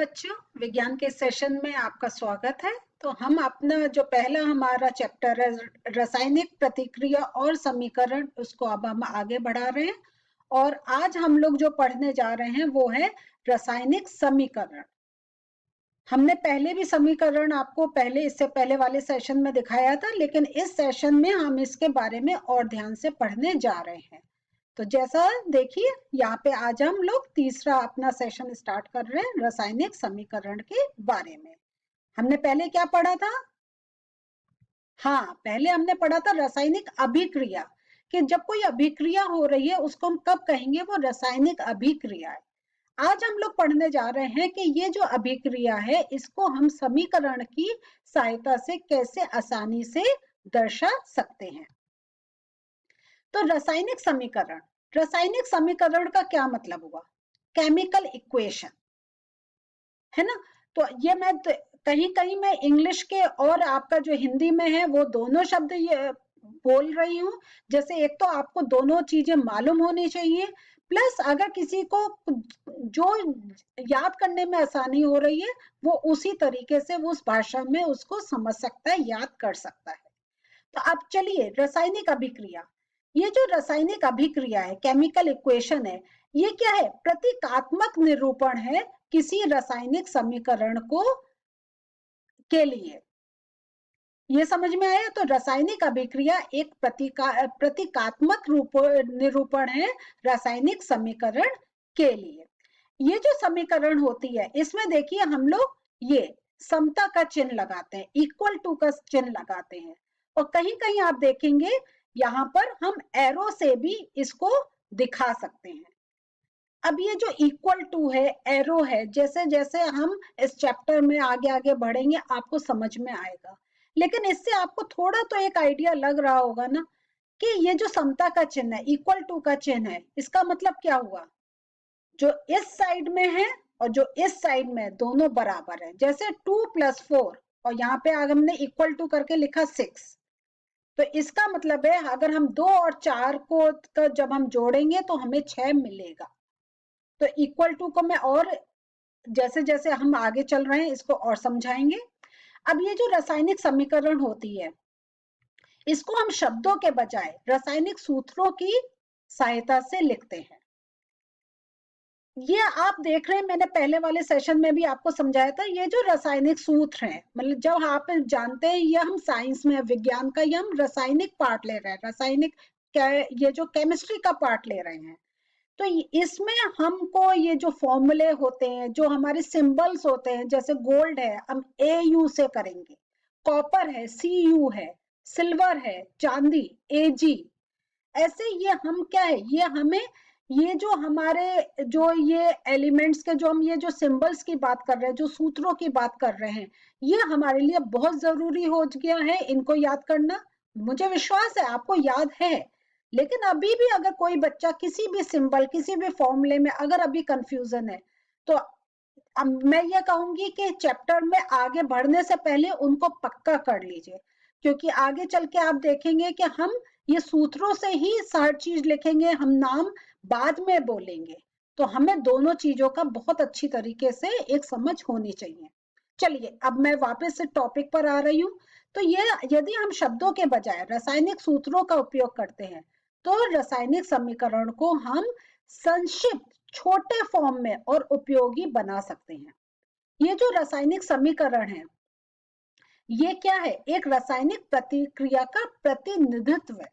बच्चों, विज्ञान के सेशन में आपका स्वागत है। तो हम अपना जो पहला हमारा चैप्टर है रासायनिक प्रतिक्रिया और समीकरण, उसको अब हम आगे बढ़ा रहे हैं। और आज हम लोग जो पढ़ने जा रहे हैं वो है रासायनिक समीकरण। हमने पहले भी समीकरण आपको इससे पहले वाले सेशन में दिखाया था, लेकिन इस सेशन में हम इसके बारे में और ध्यान से पढ़ने जा रहे हैं। तो जैसा देखिए यहाँ पे आज हम लोग तीसरा अपना सेशन स्टार्ट कर रहे हैं रासायनिक समीकरण के बारे में। हमने पहले क्या पढ़ा था? हाँ, पहले हमने पढ़ा था रासायनिक अभिक्रिया, कि जब कोई अभिक्रिया हो रही है उसको हम कब कहेंगे, वो रासायनिक अभिक्रिया है। आज हम लोग पढ़ने जा रहे हैं कि ये जो अभिक्रिया है इसको हम समीकरण की सहायता से कैसे आसानी से दर्शा सकते हैं। तो रासायनिक समीकरण का क्या मतलब हुआ? केमिकल इक्वेशन, है ना। तो ये मैं कहीं कहीं मैं इंग्लिश के और आपका जो हिंदी में है वो दोनों शब्द ये बोल रही हूँ। जैसे एक तो आपको दोनों चीजें मालूम होनी चाहिए, प्लस अगर किसी को जो याद करने में आसानी हो रही है वो उसी तरीके से उस भाषा में उसको समझ सकता है, याद कर सकता है। तो अब चलिए, रासायनिक अभिक्रिया, ये जो रासायनिक अभिक्रिया है, केमिकल इक्वेशन है, ये क्या है? प्रतीकात्मक निरूपण है किसी रासायनिक समीकरण को के लिए। ये समझ में आया? तो रासायनिक अभिक्रिया एक प्रतीकात्मक निरूपण है रासायनिक समीकरण के लिए। ये जो समीकरण होती है इसमें देखिए हम लोग ये समता का चिन्ह लगाते हैं, इक्वल टू का चिन्ह लगाते हैं, और कहीं कहीं आप देखेंगे यहाँ पर हम एरो से भी इसको दिखा सकते हैं। अब ये जो इक्वल टू है, एरो है, जैसे जैसे हम इस चैप्टर में आगे आगे बढ़ेंगे आपको समझ में आएगा, लेकिन इससे आपको थोड़ा तो एक आइडिया लग रहा होगा ना कि ये जो समता का चिन्ह है, इक्वल टू का चिन्ह है, इसका मतलब क्या हुआ? जो इस साइड में है और जो इस साइड में है दोनों बराबर है। जैसे 2 + 4 और यहाँ पे अगर हमने इक्वल टू करके लिखा 6, तो इसका मतलब है अगर हम 2 और 4 को जब हम जोड़ेंगे तो हमें 6 मिलेगा। तो इक्वल टू को मैं और जैसे जैसे हम आगे चल रहे हैं इसको और समझाएंगे। अब ये जो रासायनिक समीकरण होती है इसको हम शब्दों के बजाय रासायनिक सूत्रों की सहायता से लिखते हैं। ये आप देख रहे हैं, मैंने पहले वाले सेशन में भी आपको समझाया था, ये जो रासायनिक सूत्र हैं, मतलब जब आप जानते हैं ये हम साइंस में, विज्ञान का, ये हम रासायनिक पार्ट ले रहे हैं, रासायनिक ये जो केमिस्ट्री का पार्ट ले रहे हैं। तो इसमें हमको ये जो फॉर्मूले होते हैं, जो हमारे सिंबल्स होते हैं, जैसे गोल्ड है हम AU से करेंगे, कॉपर है CU है, सिल्वर है चांदी AG, ऐसे ये हम क्या है, ये हमें ये जो हमारे जो ये एलिमेंट्स के जो हम ये जो सिंबल्स की बात कर रहे हैं, जो सूत्रों की बात कर रहे हैं, ये हमारे लिए बहुत जरूरी हो गया है इनको याद करना। मुझे विश्वास है आपको याद है, लेकिन अभी भी अगर कोई बच्चा किसी भी सिंबल, किसी भी फॉर्मूले में अगर अभी कंफ्यूजन है, तो अब मैं ये कहूंगी कि चैप्टर में आगे बढ़ने से पहले उनको पक्का कर लीजिए, क्योंकि आगे चल के आप देखेंगे कि हम ये सूत्रों से ही हर चीज लिखेंगे, हम नाम बाद में बोलेंगे, तो हमें दोनों चीजों का बहुत अच्छी तरीके से एक समझ होनी चाहिए। चलिए अब मैं वापस से टॉपिक पर आ रही हूँ। तो ये यदि हम शब्दों के बजाय रासायनिक सूत्रों का उपयोग करते हैं तो रासायनिक समीकरण को हम संक्षिप्त छोटे फॉर्म में और उपयोगी बना सकते हैं। ये जो रासायनिक समीकरण है ये क्या है? एक रासायनिक प्रतिक्रिया का प्रतिनिधित्व है,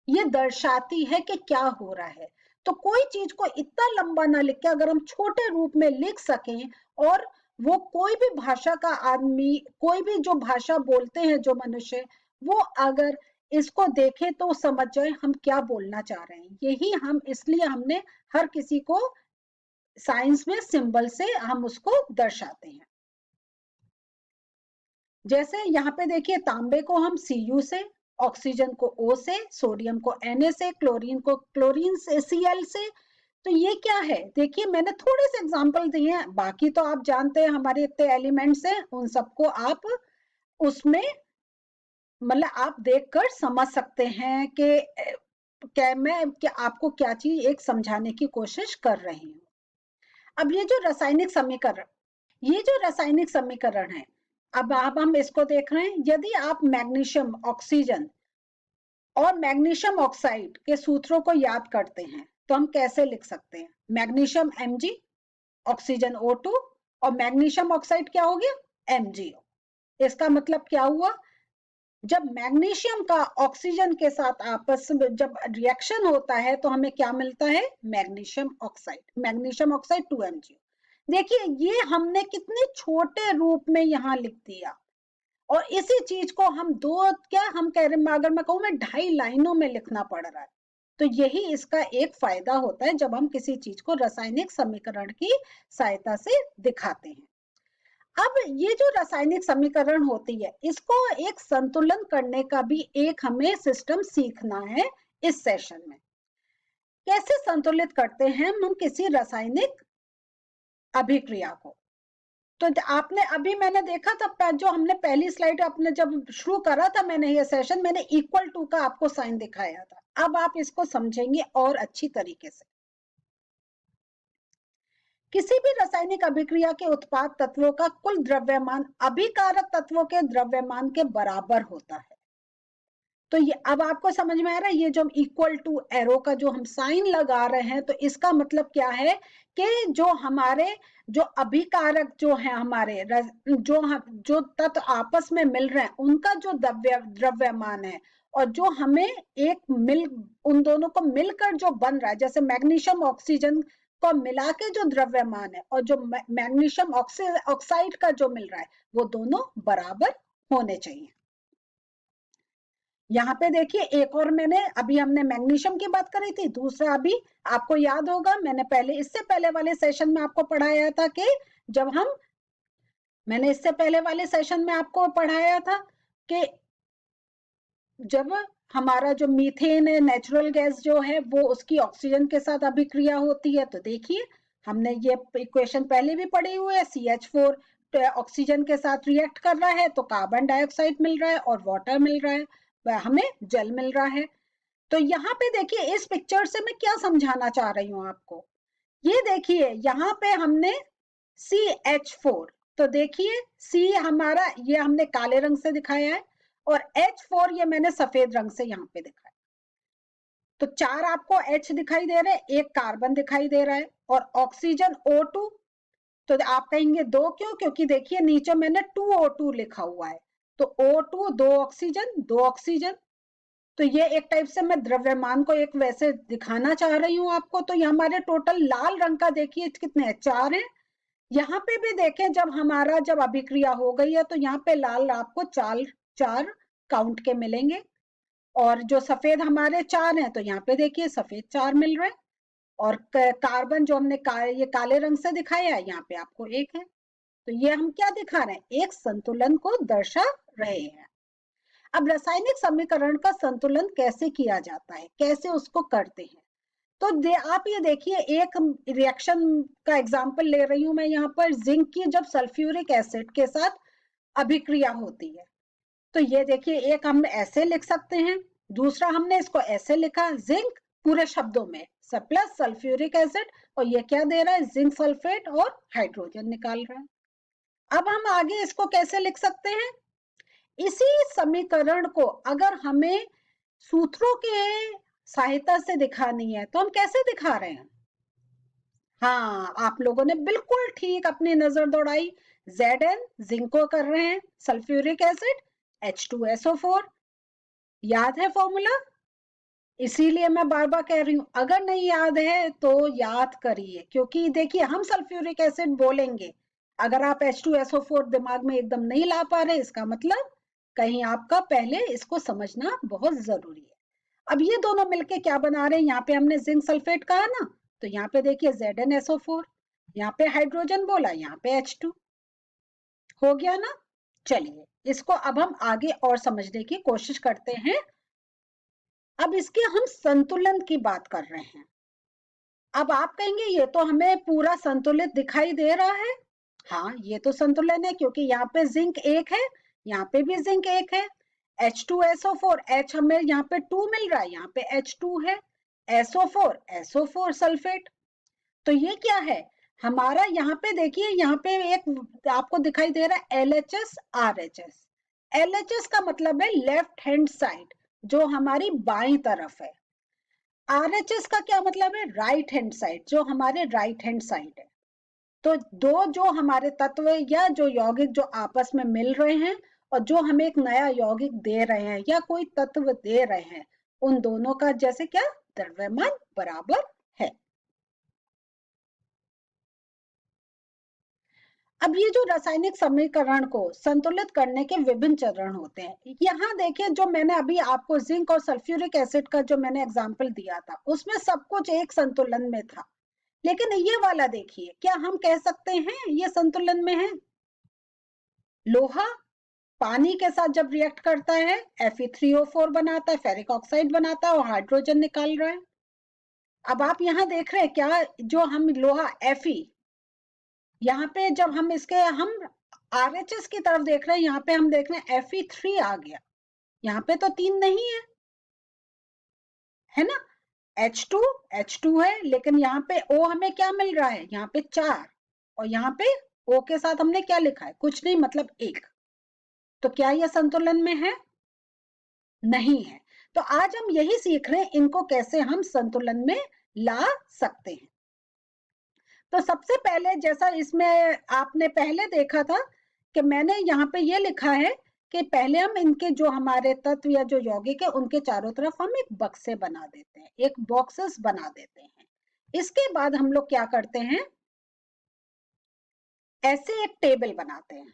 ये दर्शाती है कि क्या हो रहा है। तो कोई चीज को इतना लंबा ना लिख के अगर हम छोटे रूप में लिख सकें, और वो कोई भी भाषा का आदमी, कोई भी जो भाषा बोलते हैं जो मनुष्य, वो अगर इसको देखे तो समझ जाए हम क्या बोलना चाह रहे हैं। यही हम इसलिए हमने हर किसी को साइंस में सिंबल से हम उसको दर्शाते हैं। जैसे यहाँ पे देखिए, तांबे को हम Cu से, ऑक्सीजन को O से, सोडियम को Na से, क्लोरीन को क्लोरीन से Cl से। तो ये क्या है? देखिए मैंने थोड़े से एग्जांपल दिए हैं, बाकी तो आप जानते हैं हमारे इतने एलिमेंट्स हैं, उन सबको आप उसमें मतलब आप देखकर समझ सकते हैं कि क्या आपको क्या चीज एक समझाने की कोशिश कर रही हूँ। अब ये जो रासायनिक समीकरण ये जो रासायनिक समीकरण है, अब हम इसको देख रहे हैं। यदि आप मैग्नीशियम ऑक्सीजन और मैग्नीशियम ऑक्साइड के सूत्रों को याद करते हैं तो हम कैसे लिख सकते हैं? मैग्नीशियम Mg, ऑक्सीजन O2 और मैग्नीशियम ऑक्साइड क्या हो गया? MgO। इसका मतलब क्या हुआ? जब मैग्नीशियम का ऑक्सीजन के साथ आपस में जब रिएक्शन होता है तो हमें क्या मिलता है? Magnesium oxide 2MgO। देखिए ये हमने कितने छोटे रूप में यहाँ लिख दिया, और इसी चीज को हम हम कह रहे हैं, अगर मैं कहूँ मैं 2.5 लाइनों में लिखना पड़ रहा है। तो यही इसका एक फायदा होता है जब हम किसी चीज को रासायनिक समीकरण की सहायता से दिखाते हैं। अब ये जो रासायनिक समीकरण होती है, इसको एक संतुलन करने का भी एक हमें सिस्टम सीखना है इस सेशन में। कैसे संतुलित करते हैं हम किसी रासायनिक अभिक्रिया को? तो आपने अभी मैंने देखा था, जो हमने पहली स्लाइड अपने जब शुरू करा था मैंने ये सेशन, मैंने इक्वल टू का आपको साइन दिखाया था। अब आप इसको समझेंगे और अच्छी तरीके से। किसी भी रासायनिक अभिक्रिया के उत्पाद तत्वों का कुल द्रव्यमान अभिकारक तत्वों के द्रव्यमान के बराबर होता है। तो ये अब आपको समझ में आ रहा है, ये जो हम इक्वल टू एरो का जो हम साइन लगा रहे हैं, तो इसका मतलब क्या है कि जो हमारे जो अभिकारक जो है हमारे जो तत्व आपस में मिल रहे हैं उनका जो द्रव्यमान है, और जो हमें उन दोनों को मिलकर जो बन रहा है, जैसे मैग्नीशियम ऑक्सीजन को मिला के जो द्रव्यमान है और जो मैग्नीशियम ऑक्साइड का जो मिल रहा है, वो दोनों बराबर होने चाहिए। यहाँ पे देखिए एक और, मैंने अभी हमने मैग्नीशियम की बात करी थी, दूसरा अभी आपको याद होगा मैंने इससे पहले वाले सेशन में आपको पढ़ाया था कि मैंने इससे पहले वाले सेशन में आपको पढ़ाया था कि जब हमारा जो मीथेन है, नेचुरल गैस जो है, वो उसकी ऑक्सीजन के साथ अभिक्रिया होती है। तो देखिए हमने ये इक्वेशन पहले भी पढ़ी हुई है, CH4 ऑक्सीजन के साथ रिएक्ट कर रहा है तो कार्बन डाइऑक्साइड मिल रहा है और वाटर मिल रहा है, हमें जल मिल रहा है। तो यहाँ पे देखिए इस पिक्चर से मैं क्या समझाना चाह रही हूँ आपको। ये देखिए यहाँ पे हमने CH4, तो देखिए C हमारा ये हमने काले रंग से दिखाया है और H4 ये मैंने सफेद रंग से यहाँ पे दिखाया। तो 4 आपको H दिखाई दे रहे हैं, एक कार्बन दिखाई दे रहा है और ऑक्सीजन O2। तो आप कहेंगे 2 क्यों? क्योंकि देखिए नीचे मैंने 2O2 लिखा हुआ है, तो O2 2 ऑक्सीजन। तो ये एक टाइप से मैं द्रव्यमान को एक वैसे दिखाना चाह रही हूँ आपको। तो ये हमारे टोटल लाल रंग का देखिए कितने हैं? 4 हैं। यहाँ पे भी देखें जब अभिक्रिया हो गई है तो यहाँ पे लाल आपको 4 काउंट के मिलेंगे, और जो सफेद हमारे 4 हैं तो यहाँ पे देखिए सफेद 4 मिल रहे हैं, और कार्बन जो हमने ये काले रंग से दिखाया है यहाँ पे आपको 1 है। तो ये हम क्या दिखा रहे हैं? एक संतुलन को दर्शा रहे हैं। अब रासायनिक समीकरण का संतुलन कैसे किया जाता है, कैसे उसको करते हैं? तो आप ये देखिए एक रिएक्शन का एग्जांपल ले रही हूं मैं यहाँ पर, जिंक की जब सल्फ्यूरिक एसिड के साथ अभिक्रिया होती है। तो ये देखिए एक हम ऐसे लिख सकते हैं, दूसरा हमने इसको ऐसे लिखा, जिंक पूरे शब्दों में प्लस सल्फ्यूरिक एसिड, और ये क्या दे रहा है? जिंक सल्फेट और हाइड्रोजन निकाल रहा है। अब हम आगे इसको कैसे लिख सकते हैं? इसी समीकरण को अगर हमें सूत्रों के सहायता से दिखानी है तो हम कैसे दिखा रहे हैं? हाँ, आप लोगों ने बिल्कुल ठीक अपनी नजर दौड़ाई। Zn जिंक को कर रहे हैं, सल्फ्यूरिक एसिड H2SO4, याद है फॉर्मूला? इसीलिए मैं बार बार कह रही हूं, अगर नहीं याद है तो याद करिए, क्योंकि देखिए हम सल्फ्यूरिक एसिड बोलेंगे, अगर आप H2SO4 दिमाग में एकदम नहीं ला पा रहे, इसका मतलब कहीं आपका पहले इसको समझना बहुत जरूरी है। अब ये दोनों मिलके क्या बना रहे हैं? यहाँ पे हमने जिंक सल्फेट कहा ना, तो यहाँ पे देखिए ZnSO4, यहाँ पे हाइड्रोजन बोला, यहाँ पे H2 हो गया ना। चलिए इसको अब हम आगे और समझने की कोशिश करते हैं। अब इसके हम संतुलन की बात कर रहे हैं। अब आप कहेंगे ये तो हमें पूरा संतुलित दिखाई दे रहा है। हाँ, ये तो संतुलन है क्योंकि यहाँ पे जिंक 1 है, यहाँ पे भी जिंक 1 है। H2SO4, H हमें यहाँ पे 2 मिल रहा है, यहाँ पे H2 है, SO4 सल्फेट। तो ये क्या है? हमारा यहाँ पे देखिए, यहाँ पे एक आपको दिखाई दे रहा है LHS RHS। LHS का मतलब है लेफ्ट हैंड साइड, जो हमारी बाईं तरफ है। RHS का क्या मतलब है? राइट हैंड साइड, जो हमारे राइट हैंड साइड है। तो दो जो हमारे तत्व या जो यौगिक जो आपस में मिल रहे हैं और जो हमें एक नया यौगिक दे रहे हैं या कोई तत्व दे रहे हैं, उन दोनों का जैसे क्या द्रव्यमान बराबर है। अब ये जो रासायनिक समीकरण को संतुलित करने के विभिन्न चरण होते हैं, यहाँ देखिए जो मैंने अभी आपको जिंक और सल्फ्यूरिक एसिड का जो मैंने एग्जांपल दिया था, उसमें सब कुछ एक संतुलन में था। लेकिन ये वाला देखिए, क्या हम कह सकते हैं ये संतुलन में है? लोहा पानी के साथ जब रिएक्ट करता है Fe3O4 बनाता है, फेरिक ऑक्साइड बनाता है और हाइड्रोजन निकाल रहा है। अब आप यहाँ देख रहे हैं क्या, जो हम लोहा Fe, यहाँ पे जब हम इसके हम RHS की तरफ देख रहे हैं, यहाँ पे हम देख रहे हैं Fe3 आ गया। यहाँ पे तो 3 नहीं है ना? H2 है, लेकिन यहाँ पे O हमें क्या मिल रहा है? यहाँ पे 4, और यहाँ पे O के साथ हमने क्या लिखा है? कुछ नहीं, मतलब 1। तो क्या यह संतुलन में है? नहीं है। तो आज हम यही सीख रहे हैं, इनको कैसे हम संतुलन में ला सकते हैं। तो सबसे पहले, जैसा इसमें आपने पहले देखा था कि मैंने यहाँ पे ये लिखा है कि पहले हम इनके जो हमारे तत्व या जो यौगिक है, उनके चारों तरफ हम एक बक्से बना देते हैं, एक बॉक्सेस बना देते हैं। इसके बाद हम लोग क्या करते हैं, ऐसे एक टेबल बनाते हैं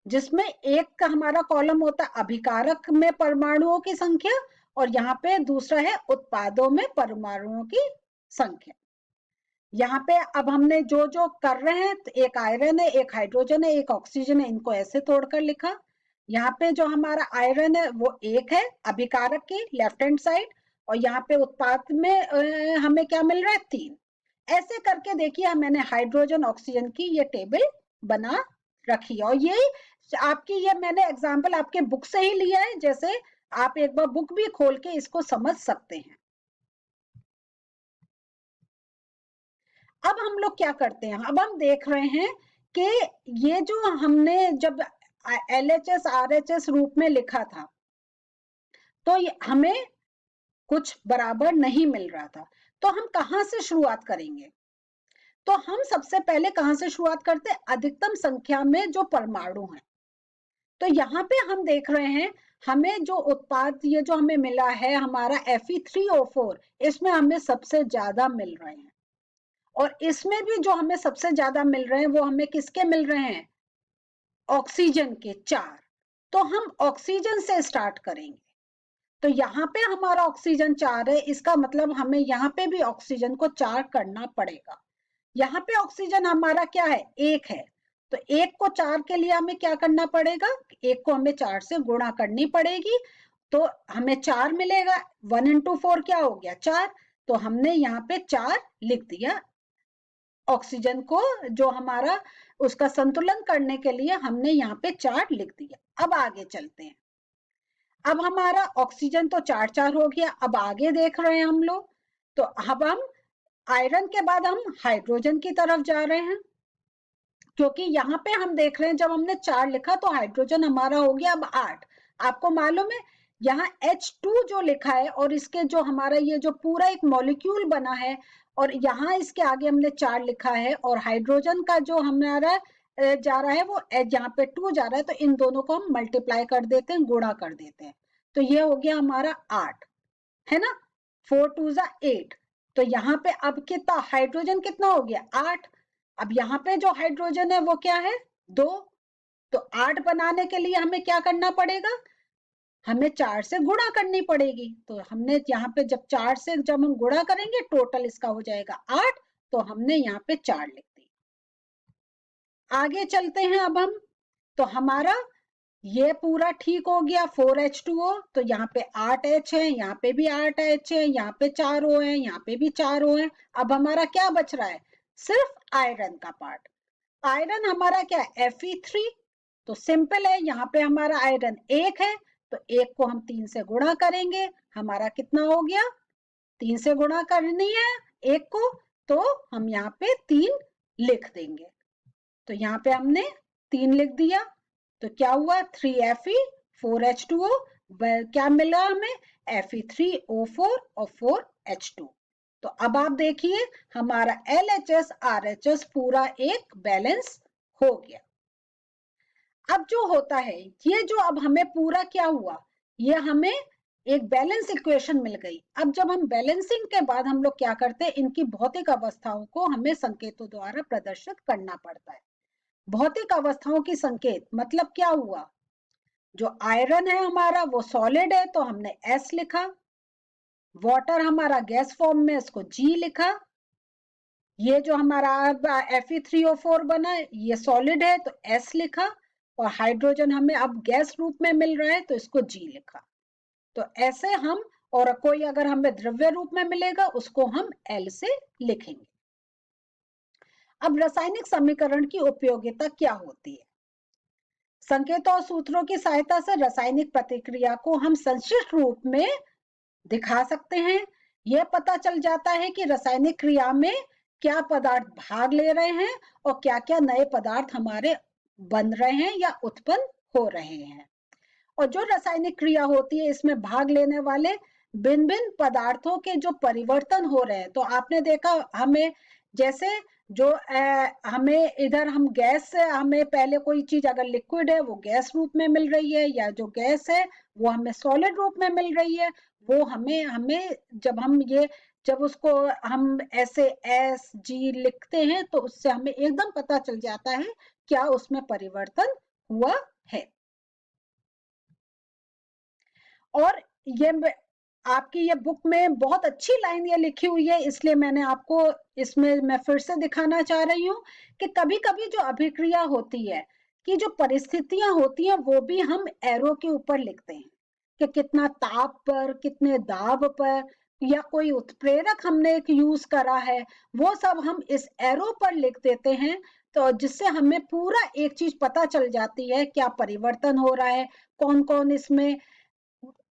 जिसमें एक का हमारा कॉलम होता है अभिकारक में परमाणुओं की संख्या, और यहाँ पे दूसरा है उत्पादों में परमाणुओं की संख्या। यहाँ पे अब हमने जो जो कर रहे हैं, तो एक आयरन है, एक हाइड्रोजन है, एक ऑक्सीजन है, इनको ऐसे तोड़कर लिखा। यहाँ पे जो हमारा आयरन है वो 1 है अभिकारक की लेफ्ट हैंड साइड, और यहाँ पे उत्पाद में हमें क्या मिल रहा है? 3। ऐसे करके देखिए मैंने हाइड्रोजन ऑक्सीजन की ये टेबल बना रखी है। और ये आपकी, ये मैंने एग्जाम्पल आपके बुक से ही लिया है, जैसे आप एक बार बुक भी खोल के इसको समझ सकते हैं। अब हम लोग क्या करते हैं, अब हम देख रहे हैं कि ये जो हमने जब LHS RHS रूप में लिखा था, तो हमें कुछ बराबर नहीं मिल रहा था। तो हम कहां से शुरुआत करेंगे? तो हम सबसे पहले कहां से शुरुआत करते हैं? अधिकतम संख्या में जो परमाणु हैं। तो यहाँ पे हम देख रहे हैं, हमें जो उत्पाद ये जो हमें मिला है हमारा Fe3O4, इसमें हमें सबसे ज्यादा मिल रहे हैं। और इसमें भी जो हमें सबसे ज्यादा मिल रहे हैं वो हमें किसके मिल रहे हैं? ऑक्सीजन के 4। तो हम ऑक्सीजन से स्टार्ट करेंगे। तो यहाँ पे हमारा ऑक्सीजन 4 है, इसका मतलब हमें यहाँ पे भी ऑक्सीजन को 4 करना पड़ेगा। यहाँ पे ऑक्सीजन हमारा क्या है? 1 है। तो 1 को 4 के लिए हमें क्या करना पड़ेगा? 1 को हमें 4 से गुणा करनी पड़ेगी, तो हमें 4 मिलेगा। 1 into 4 क्या हो गया? 4। तो हमने यहाँ पे 4 लिख दिया। ऑक्सीजन को जो हमारा उसका संतुलन करने के लिए हमने यहाँ पे 4 लिख दिया। अब आगे चलते हैं। अब हमारा ऑक्सीजन तो 4 हो गया। अब आगे देख रहे हैं हम लोग, तो अब हम आयरन के बाद हम हाइड्रोजन की तरफ जा रहे हैं, क्योंकि यहाँ पे हम देख रहे हैं जब हमने 4 लिखा तो हाइड्रोजन हमारा हो गया अब 8। आपको मालूम है यहाँ H2 जो लिखा है, और इसके जो हमारा ये जो पूरा एक मॉलिक्यूल बना है, और यहाँ इसके आगे हमने 4 लिखा है, और हाइड्रोजन का जो हमारा जा रहा है वो यहाँ पे 2 जा रहा है, तो इन दोनों को हम मल्टीप्लाई कर देते हैं, गुणा कर देते हैं। तो ये हो गया हमारा 8, है ना? 4 2 8। तो यहाँ पे अब कितना हाइड्रोजन कितना हो गया? 8। अब यहाँ पे जो हाइड्रोजन है वो क्या है? 2। तो 8 बनाने के लिए हमें क्या करना पड़ेगा? हमें 4 से गुणा करनी पड़ेगी। तो हमने यहाँ पे जब 4 से जब हम गुणा करेंगे, टोटल इसका हो जाएगा 8। तो हमने यहाँ पे 4 लिख दी। आगे चलते हैं अब हम, तो हमारा ये पूरा ठीक हो गया। 4H2O, तो यहाँ पे 8H है, यहाँ पे भी 8H है, यहाँ पे 4 O है, यहाँ पे भी 4 O है। अब हमारा क्या बच रहा है? सिर्फ आयरन का पार्ट। आयरन हमारा क्या है? Fe3। तो सिंपल है, यहाँ पे हमारा आयरन 1 है, तो 1 को हम 3 से गुणा करेंगे, हमारा कितना हो गया? 3 से गुणा करनी है 1 को, तो हम यहाँ पे 3 लिख देंगे। तो यहाँ पे हमने 3 लिख दिया, तो क्या हुआ 3Fe4H2O, क्या मिला हमें Fe3O4 और 4H2। तो अब आप देखिए हमारा LHS RHS पूरा एक बैलेंस हो गया। अब जो होता है ये जो अब हमें पूरा क्या हुआ, ये हमें एक बैलेंस इक्वेशन मिल गई। अब जब हम बैलेंसिंग के बाद हम लोग क्या करते हैं, इनकी भौतिक अवस्थाओं को हमें संकेतों द्वारा प्रदर्शित करना पड़ता है। भौतिक अवस्थाओं की संकेत मतलब क्या हुआ, जो आयरन है हमारा वो सॉलिड है तो हमने S लिखा, वाटर हमारा गैस फॉर्म में इसको G लिखा, ये जो हमारा Fe3O4 बना ये सॉलिड है तो S लिखा, और हाइड्रोजन हमें अब गैस रूप में मिल रहा है तो इसको G लिखा। तो ऐसे हम, और कोई अगर हमें द्रव्य रूप में मिलेगा उसको हम L से लिखेंगे। अब रासायनिक समीकरण की उपयोगिता क्या होती है। संकेतों और सूत्रों की सहायता से रासायनिक प्रतिक्रिया को हम संश्लिष्ट रूप में दिखा सकते हैं। यह पता चल जाता है कि रासायनिक क्रिया में क्या पदार्थ भाग ले रहे हैं और क्या क्या नए पदार्थ हमारे बन रहे हैं या उत्पन्न हो रहे हैं। और जो रासायनिक क्रिया होती है इसमें भाग लेने वाले भिन्न भिन्न पदार्थों के जो परिवर्तन हो रहे हैं, तो आपने देखा हमें जैसे जो हमें इधर हम गैस से हमें पहले कोई चीज अगर लिक्विड है वो गैस रूप में मिल रही है, या जो गैस है वो हमें सॉलिड रूप में मिल रही है, वो हमें हमें जब उसको हम ऐसे SG लिखते हैं तो उससे हमें एकदम पता चल जाता है क्या उसमें परिवर्तन हुआ है। और ये आपकी ये बुक में बहुत अच्छी लाइन ये लिखी हुई है, इसलिए मैंने आपको इसमें मैं फिर से दिखाना चाह रही हूँ कि कभी कभी जो अभिक्रिया होती है कि जो परिस्थितियां होती हैं वो भी हम एरो के ऊपर लिखते हैं कि कितना ताप पर, कितने दाब पर, या कोई उत्प्रेरक हमने एक यूज करा है, वो सब हम इस एरो पर लिख देते हैं। तो जिससे हमें पूरा एक चीज पता चल जाती है क्या परिवर्तन हो रहा है, कौन कौन इसमें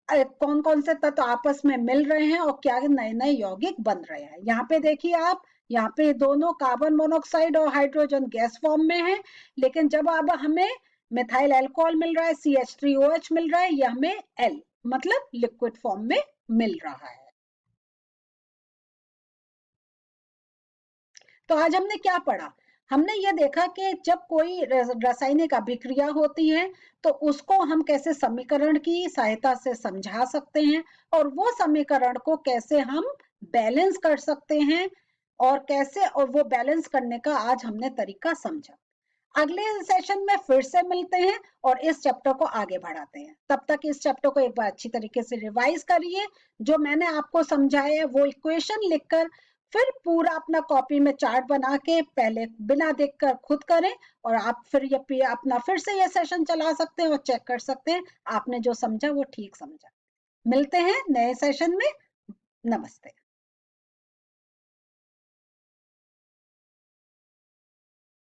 कौन कौन से तत्व आपस में मिल रहे हैं और क्या नए नए यौगिक बन रहे हैं। यहाँ पे देखिए आप, यहाँ पे दोनों कार्बन मोनोऑक्साइड और हाइड्रोजन गैस फॉर्म में है, लेकिन जब अब हमें मिथाइल अल्कोहल मिल रहा है, CH3OH मिल रहा है, ये हमें L मतलब लिक्विड फॉर्म में मिल रहा है। तो आज हमने क्या पढ़ा, हमने ये देखा कि जब कोई रासायनिक अभिक्रिया होती है तो उसको हम कैसे समीकरण की सहायता से समझा सकते हैं, और वो समीकरण को कैसे हम बैलेंस कर सकते हैं, और कैसे, और वो बैलेंस करने का आज हमने तरीका समझा। अगले सेशन में फिर से मिलते हैं और इस चैप्टर को आगे बढ़ाते हैं। तब तक इस चैप्टर को एक बार अच्छी तरीके से रिवाइज करिए, जो मैंने आपको समझाया है वो इक्वेशन लिखकर फिर पूरा अपना कॉपी में चार्ट बना के पहले बिना देखकर खुद करें, और आप फिर ये अपना फिर से ये सेशन चला सकते हैं और चेक कर सकते हैं आपने जो समझा वो ठीक समझा। मिलते हैं नए सेशन में। नमस्ते।